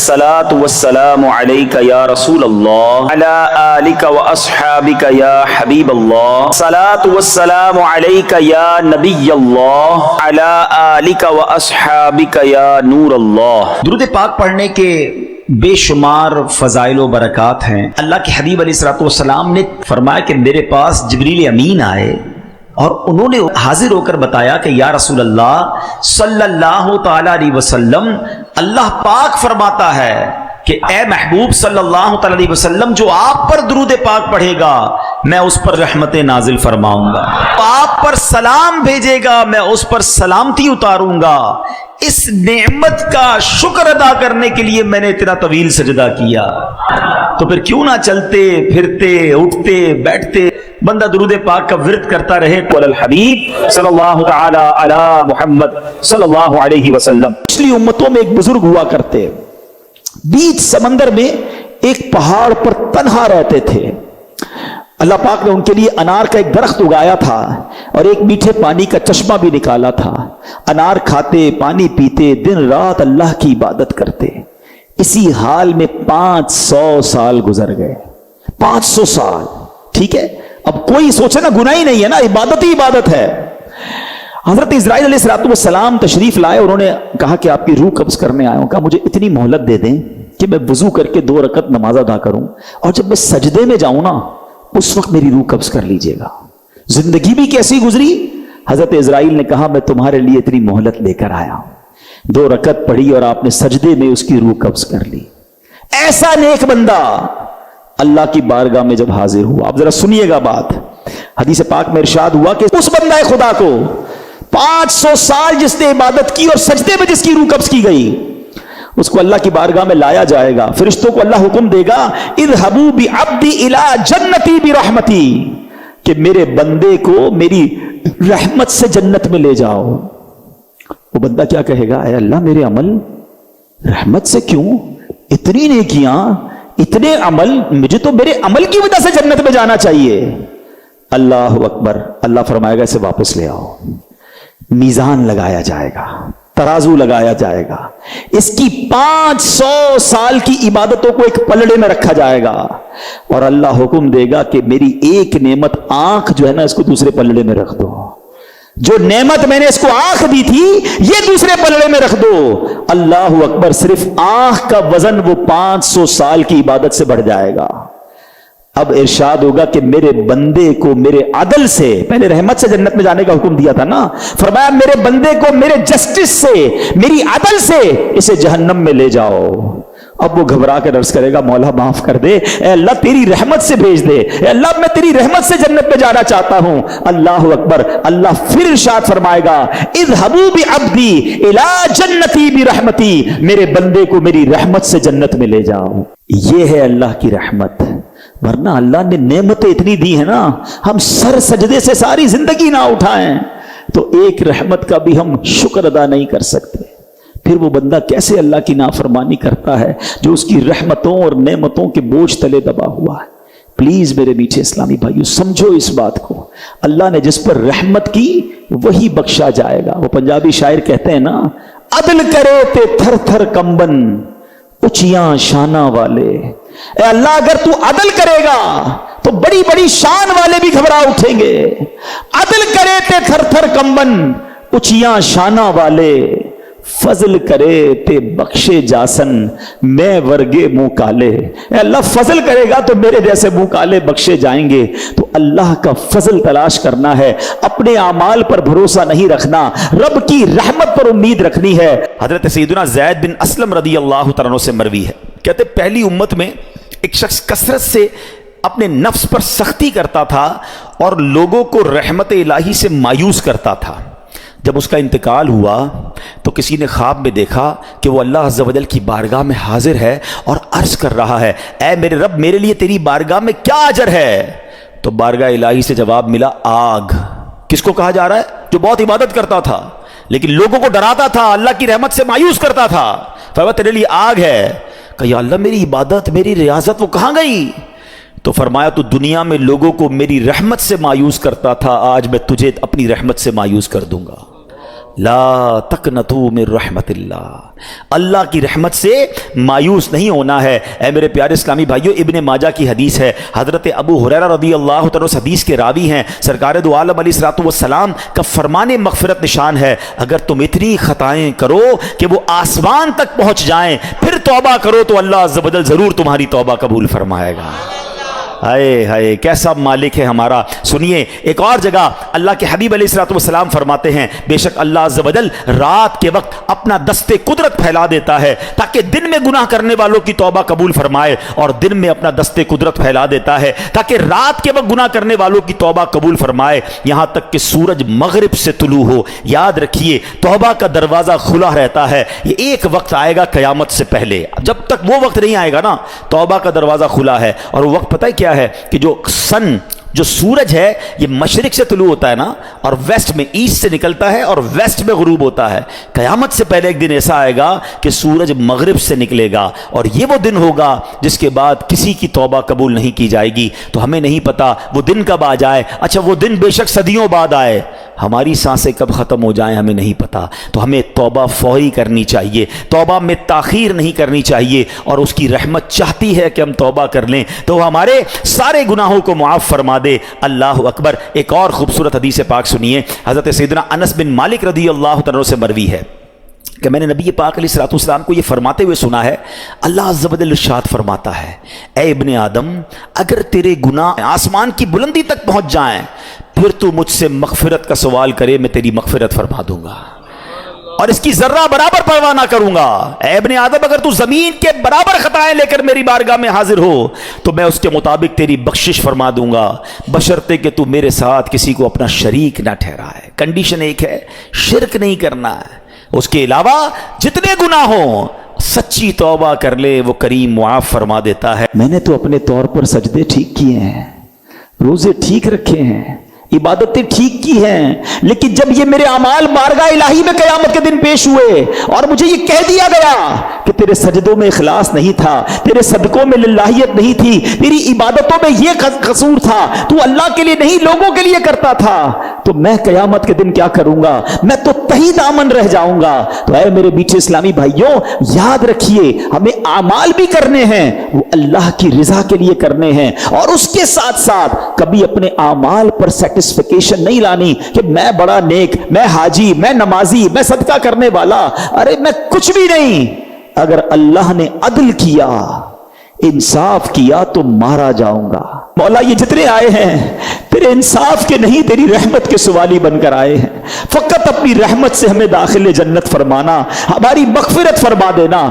الصلاۃ والسلام علیک یا رسول اللہ علی آلک و اصحابک یا حبیب اللہ الصلاۃ والسلام علیک یا نبی اللہ علی آلک و اصحابک یا نور اللہ۔ درود پاک پڑھنے کے بے شمار فضائل و برکات ہیں۔ اللہ کے حبیب علیہ الصلوۃ والسلام نے فرمایا کہ میرے پاس جبریل امین آئے اور انہوں نے حاضر ہو کر بتایا کہ یا رسول اللہ صلی اللہ تعالی علیہ وسلم، اللہ پاک فرماتا ہے کہ اے محبوب صلی اللہ تعالی علیہ وسلم، جو آپ پر درود پاک پڑھے گا میں اس پر رحمت نازل فرماؤں گا، آپ پر سلام بھیجے گا میں اس پر سلامتی اتاروں گا۔ اس نعمت کا شکر ادا کرنے کے لیے میں نے اتنا طویل سجدہ کیا، تو پھر کیوں نہ چلتے پھرتے اٹھتے بیٹھتے بندہ درود پاک کا ورد کرتا رہے۔ قول الحبیب صلی اللہ تعالی علی محمد صلی اللہ علیہ وسلم۔ پچھلی امتوں میں ایک بزرگ ہوا کرتے، بیچ سمندر میں ایک پہاڑ پر تنہا رہتے تھے۔ اللہ پاک نے ان کے لیے انار کا ایک درخت اگایا تھا اور ایک میٹھے پانی کا چشمہ بھی نکالا تھا۔ انار کھاتے، پانی پیتے، دن رات اللہ کی عبادت کرتے۔ اسی حال میں 500 سال گزر گئے۔ 500 سال، ٹھیک ہے؟ اب کوئی سوچے نا، گناہ ہی نہیں ہے نا، عبادت ہی عبادت ہے۔ حضرت اسرائیل علیہ السلام تشریف لائے، انہوں نے کہا کہ آپ کی روح قبض کرنے آیا ہوں، کہا مجھے اتنی مہلت دے دیں کہ میں وضو کر کے 2 رکعت نماز ادا کروں، اور جب میں سجدے میں جاؤں نا اس وقت میری روح قبض کر لیجئے گا۔ زندگی بھی کیسی گزری؟ حضرت اسرائیل نے کہا میں تمہارے لیے اتنی مہلت لے کر آیا ہوں۔ 2 رکعت پڑھی اور آپ نے سجدے میں اس کی روح قبض کر لی۔ ایسا نیک بندہ اللہ کی بارگاہ میں جب حاضر ہوا، آپ ذرا سنیے گا بات، حدیث پاک میں ارشاد ہوا کہ اس بندہ خدا کو 500 سال جس نے عبادت کی اور سجدے میں جس کی روح قبض کی گئی، اس کو اللہ کی بارگاہ میں لایا جائے گا۔ فرشتوں کو اللہ حکم دے گا اذهبوا بعبدی الی جنتی برحمتی، کہ میرے بندے کو میری رحمت سے جنت میں لے جاؤ۔ وہ بندہ کیا کہے گا؟ اے اللہ میرے عمل رحمت سے کیوں؟ اتنی نیکیاں، اتنے عمل، مجھے تو میرے عمل کی وجہ سے جنت میں جانا چاہیے۔ اللہ اکبر، اللہ فرمائے گا اسے واپس لے آؤ۔ میزان لگایا جائے گا، ترازو لگایا جائے گا، اس کی 500 سال کی عبادتوں کو ایک پلڑے میں رکھا جائے گا، اور اللہ حکم دے گا کہ میری ایک نعمت آنکھ جو ہے نا اس کو دوسرے پلڑے میں رکھ دو۔ جو نعمت میں نے اس کو آنکھ دی تھی یہ دوسرے پلڑے میں رکھ دو۔ اللہ اکبر، صرف آنکھ کا وزن وہ 500 سال کی عبادت سے بڑھ جائے گا۔ اب ارشاد ہوگا کہ میرے بندے کو میرے عدل سے، پہلے رحمت سے جنت میں جانے کا حکم دیا تھا نا، فرمایا میرے بندے کو میرے جسٹس سے، میری عدل سے اسے جہنم میں لے جاؤ۔ اب وہ گھبرا کے عرض کرے گا مولا معاف کر دے، اے اللہ تیری رحمت سے بھیج دے، اے اللہ میں تیری رحمت سے جنت میں جانا چاہتا ہوں۔ اللہ اکبر، اللہ پھر ارشاد فرمائے گا اذهبوا بعبدی الی جنتی برحمتی، میرے بندے کو میری رحمت سے جنت میں لے جاؤ۔ یہ ہے اللہ کی رحمت، ورنہ اللہ نے نعمتیں اتنی دی ہیں نا، ہم سر سجدے سے ساری زندگی نہ اٹھائیں تو ایک رحمت کا بھی ہم شکر ادا نہیں کر سکتے۔ پھر وہ بندہ کیسے اللہ کی نافرمانی کرتا ہے جو اس کی رحمتوں اور نعمتوں کے بوجھ تلے دبا ہوا ہے۔ پلیز میرے میٹھے اسلامی بھائیو سمجھو اس بات کو، اللہ نے جس پر رحمت کی وہی بخشا جائے گا۔ وہ پنجابی شاعر کہتے ہیں نا، عدل کرے تے تھر تھر کمبن اچیاں شانہ والے، اے اللہ اگر تو عدل کرے گا تو بڑی بڑی شان والے بھی گھبرا اٹھیں گے۔ عدل کرے تے تھر تھر کمبن اچیاں شانہ والے، فضل کرے تے بخشے جاسن میں ورگے منہ کالے، اے اللہ فضل کرے گا تو میرے جیسے منہ کالے بخشے جائیں گے۔ تو اللہ کا فضل تلاش کرنا ہے، اپنے اعمال پر بھروسہ نہیں رکھنا، رب کی رحمت پر امید رکھنی ہے۔ حضرت سیدنا زید بن اسلم رضی اللہ تعالیٰ عنہ سے مروی ہے، کہتے پہلی امت میں ایک شخص کثرت سے اپنے نفس پر سختی کرتا تھا اور لوگوں کو رحمت الہی سے مایوس کرتا تھا۔ جب اس کا انتقال ہوا تو کسی نے خواب میں دیکھا کہ وہ اللہ عز و جل کی بارگاہ میں حاضر ہے اور عرض کر رہا ہے، اے میرے رب میرے لیے تیری بارگاہ میں کیا اجر ہے؟ تو بارگاہ الہی سے جواب ملا، آگ۔ کس کو کہا جا رہا ہے؟ جو بہت عبادت کرتا تھا لیکن لوگوں کو ڈراتا تھا، اللہ کی رحمت سے مایوس کرتا تھا، فرمایا تیرے لیے آگ ہے۔ کہ یا اللہ میری عبادت، میری ریاضت وہ کہاں گئی؟ تو فرمایا تو دنیا میں لوگوں کو میری رحمت سے مایوس کرتا تھا، آج میں تجھے اپنی رحمت سے مایوس کر دوں گا۔ لا تقنطوا من رحمت اللہ کی رحمت سے مایوس نہیں ہونا ہے۔ اے میرے پیارے اسلامی بھائیوں، ابن ماجہ کی حدیث ہے، حضرت ابو ہریرہ رضی اللہ تعالیٰ اس حدیث کے راوی ہیں، سرکار دو عالم علیہ الصلوۃ والسلام کا فرمان مغفرت نشان ہے، اگر تم اتنی خطائیں کرو کہ وہ آسمان تک پہنچ جائیں پھر توبہ کرو تو اللہ عز و جل ضرور تمہاری توبہ قبول فرمائے گا۔ ہائے ہائے کیسا مالک ہے ہمارا۔ سنیے ایک اور جگہ اللہ کے حبیب علیہ الصلوۃ والسلام فرماتے ہیں، بے شک اللہ عز و جل رات کے وقت اپنا دست قدرت پھیلا دیتا ہے تاکہ دن میں گناہ کرنے والوں کی توبہ قبول فرمائے، اور دن میں اپنا دست قدرت پھیلا دیتا ہے تاکہ رات کے وقت گناہ کرنے والوں کی توبہ قبول فرمائے، یہاں تک کہ سورج مغرب سے طلوع ہو۔ یاد رکھیے توبہ کا دروازہ کھلا رہتا ہے، یہ ایک وقت آئے گا قیامت سے پہلے، جب تک وہ وقت نہیں آئے گا نا توبہ کا دروازہ کھلا ہے۔ اور وہ وقت پتہ ہے کیا ہے کہ جو سورج ہے یہ مشرق سے طلوع ہوتا ہے نا، اور ویسٹ میں ایسٹ سے نکلتا ہے اور ویسٹ میں غروب ہوتا ہے۔ قیامت سے پہلے ایک دن ایسا آئے گا کہ سورج مغرب سے نکلے گا، اور یہ وہ دن ہوگا جس کے بعد کسی کی توبہ قبول نہیں کی جائے گی۔ تو ہمیں نہیں پتا وہ دن کب آ جائے، اچھا وہ دن بے شک صدیوں بعد آئے، ہماری سانسیں کب ختم ہو جائیں ہمیں نہیں پتا۔ تو ہمیں توبہ فوری کرنی چاہیے، توبہ میں تاخیر نہیں کرنی چاہیے، اور اس کی رحمت چاہتی ہے کہ ہم توبہ کر لیں تو وہ ہمارے سارے گناہوں کو معاف فرما دے۔ اللہ اکبر۔ ایک اور خوبصورت حدیث پاک سنیے، حضرت سیدنا انس بن مالک رضی اللہ تعالیٰ سے مروی ہے کہ میں نے نبی پاک علیہ الصلوۃ والسلام کو یہ فرماتے ہوئے سنا ہے، اللہ عز و جل ارشاد فرماتا ہے، اے ابن آدم اگر تیرے گناہ آسمان کی بلندی تک پہنچ جائیں پھر تو مجھ سے مغفرت کا سوال کرے، میں تیری مغفرت فرما دوں گا اور اس کی ذرہ برابر پرواہ نہ کروں گا۔ اے ابن آدم اگر تو زمین کے برابر خطائیں لے کر میری بارگاہ میں حاضر ہو تو میں اس کے مطابق تیری بخشش فرما دوں گا، بشرطے کہ تو میرے ساتھ کسی کو اپنا شریک نہ ٹھہرائے۔ کنڈیشن ایک ہے، شرک نہیں کرنا ہے، اس کے علاوہ جتنے گناہ ہوں سچی توبہ کر لے وہ کریم معاف فرما دیتا ہے۔ میں نے تو اپنے طور پر سجدے ٹھیک کیے ہیں، روزے ٹھیک رکھے ہیں، عبادتیں ٹھیک کی ہیں، لیکن جب یہ میرے اعمال بارگاہ الہی میں قیامت کے دن پیش ہوئے اور مجھے یہ کہہ دیا گیا کہ تیرے سجدوں میں اخلاص نہیں تھا، تیرے صدقوں میں للہیت نہیں تھی، تیری عبادتوں میں یہ قصور تھا، تو اللہ کے لیے نہیں لوگوں کے لیے کرتا تھا، تو میں قیامت کے دن کیا کروں گا؟ میں تو تہی دامن رہ جاؤں گا۔ تو اے میرے میٹھے اسلامی بھائیوں یاد رکھیے ہمیں اعمال بھی کرنے ہیں، وہ اللہ کی رضا کے لیے کرنے ہیں، اور اس کے ساتھ ساتھ کبھی اپنے اعمال پر سیٹسفیکیشن نہیں لانی کہ میں بڑا نیک، میں حاجی، میں نمازی، میں صدقہ کرنے والا، ارے میں کچھ بھی نہیں۔ اگر اللہ نے عدل کیا، انصاف کیا تو مارا جاؤں گا۔ مولا یہ جتنے آئے ہیں تیرے انصاف کے نہیں تیری رحمت کے سوالی بن کر آئے ہیں، فقط اپنی رحمت سے ہمیں داخل جنت فرمانا، ہماری مغفرت فرما دینا۔